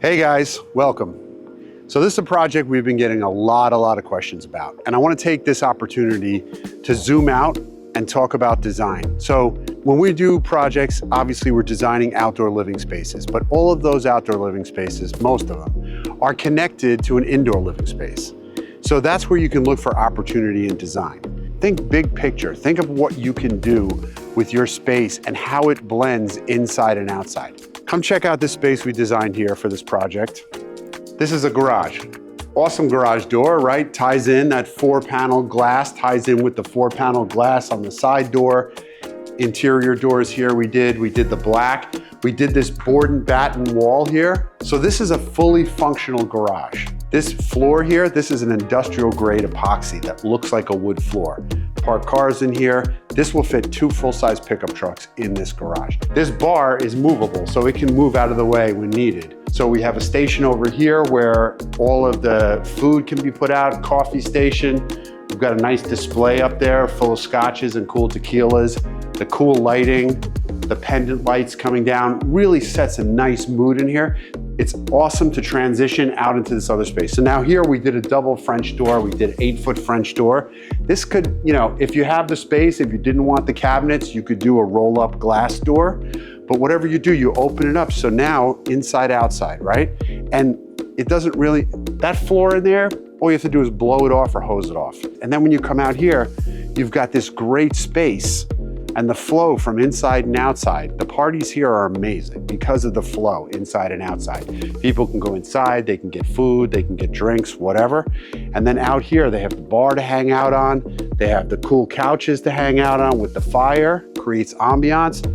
Hey guys, welcome. So this is a project we've been getting a lot of questions about, and I want to take this opportunity to zoom out and talk about design. So when we do projects, obviously we're designing outdoor living spaces, but all of those outdoor living spaces, most of them, are connected to an indoor living space. So that's where you can look for opportunity in design. Think big picture. Think of what you can do with your space and how it blends inside and outside. Come check out this space we designed here for this project. This is a garage. Awesome garage door, right? Ties in that 4-panel glass, ties in with the 4-panel glass on the side door. Interior doors here we did the black. We did this board and batten wall here. So this is a fully functional garage. This floor here, this is an industrial grade epoxy that looks like a wood floor. Park cars in here. This will fit 2 full-size pickup trucks in this garage. This bar is movable, so it can move out of the way when needed. So we have a station over here where all of the food can be put out, coffee station. We've got a nice display up there full of scotches and cool tequilas. The cool lighting, the pendant lights coming down really sets a nice mood in here. It's awesome to transition out into this other space. So now here we did a double French door. We did 8-foot French door. This could, if you have the space, if you didn't want the cabinets, you could do a roll-up glass door. But whatever you do, you open it up. So now inside, outside, right? And it doesn't really, that floor in there, all you have to do is blow it off or hose it off. And then when you come out here, you've got this great space and the flow from inside and outside. The parties here are amazing because of the flow inside and outside. People can go inside, they can get food, they can get drinks, whatever. And then out here, they have the bar to hang out on. They have the cool couches to hang out on with the fire, creates ambiance.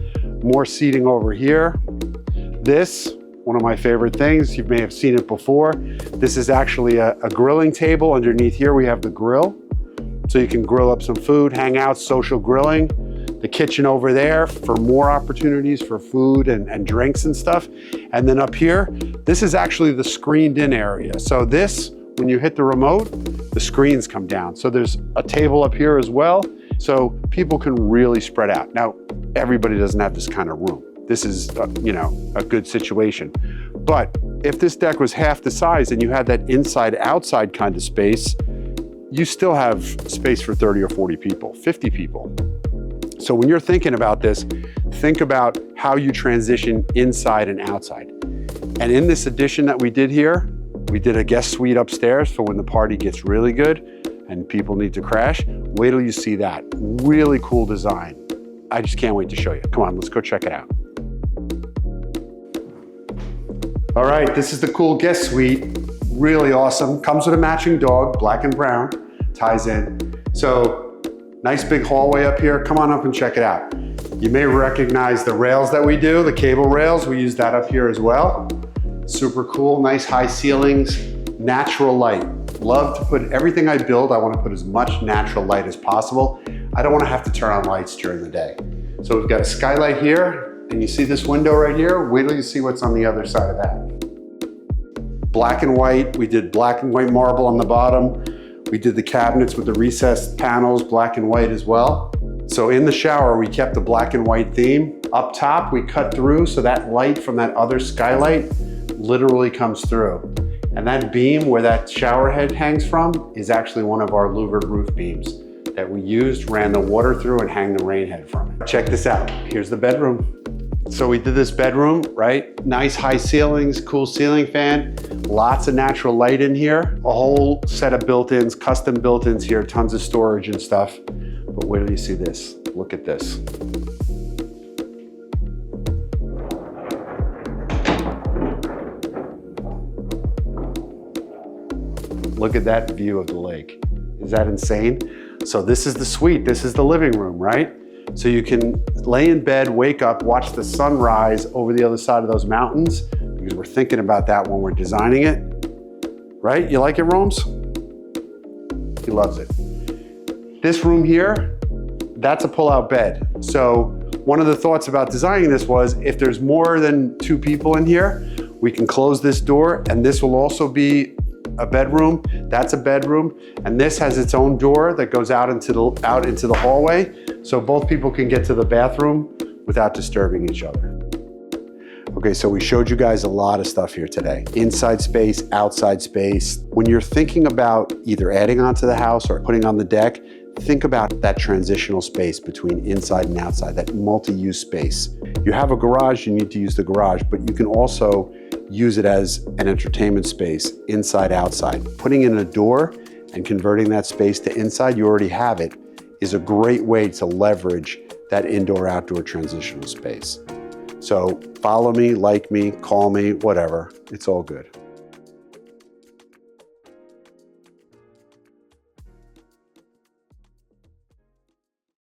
More seating over here. This, one of my favorite things, you may have seen it before. This is actually a grilling table. Underneath here, we have the grill. So you can grill up some food, hang out, social grilling. The kitchen over there for more opportunities for food and drinks and stuff. And then up here, this is actually the screened in area. So this, when you hit the remote, the screens come down. So there's a table up here as well. So people can really spread out. Now, everybody doesn't have this kind of room. This is, a good situation. But if this deck was half the size and you had that inside-outside kind of space, you still have space for 30 or 40 people, 50 people. So when you're thinking about this, think about how you transition inside and outside. And in this addition that we did here, we did a guest suite upstairs for when the party gets really good and people need to crash. Wait till you see that. Really cool design. I just can't wait to show you. Come on, let's go check it out. All right, this is the cool guest suite. Really awesome. Comes with a matching dog, black and brown, ties in. So nice big hallway up here. Come on up and check it out. You may recognize the rails that we do, the cable rails. We use that up here as well. Super cool, nice high ceilings, natural light. Love to put everything I build, I want to put as much natural light as possible. I don't want to have to turn on lights during the day. So we've got a skylight here, and you see this window right here? Wait till you see what's on the other side of that. Black and white, we did black and white marble on the bottom. We did the cabinets with the recessed panels, black and white as well. So in the shower, we kept the black and white theme. Up top, we cut through so that light from that other skylight literally comes through. And that beam where that shower head hangs from is actually one of our louvered roof beams that we used, ran the water through and hang the rain head from it. Check this out, here's the bedroom. So we did this bedroom, right? Nice high ceilings, cool ceiling fan, lots of natural light in here, a whole set of built-ins, custom built-ins here, tons of storage and stuff. But wait till you see this, look at this. Look at that view of the lake. Is that insane? So this is the suite, this is the living room, right? So you can lay in bed, wake up, watch the sun rise over the other side of those mountains, because we're thinking about that when we're designing it, right? You like it, Rome's? He loves it. This room here, that's a pull-out bed. So one of the thoughts about designing this was if there's more than 2 people in here, we can close this door, and this will also be a bedroom. That's a bedroom, and this has its own door that goes out into the hallway, so both people can get to the bathroom without disturbing each other. Okay, so we showed you guys a lot of stuff here today. Inside space, outside space. When you're thinking about either adding onto the house or putting on the deck, think about that transitional space between inside and outside, that multi-use space. You have a garage, you need to use the garage, but you can also use it as an entertainment space, inside, outside. Putting in a door and converting that space to inside, you already have it, is a great way to leverage that indoor-outdoor transitional space. So follow me, like me, call me, whatever. It's all good.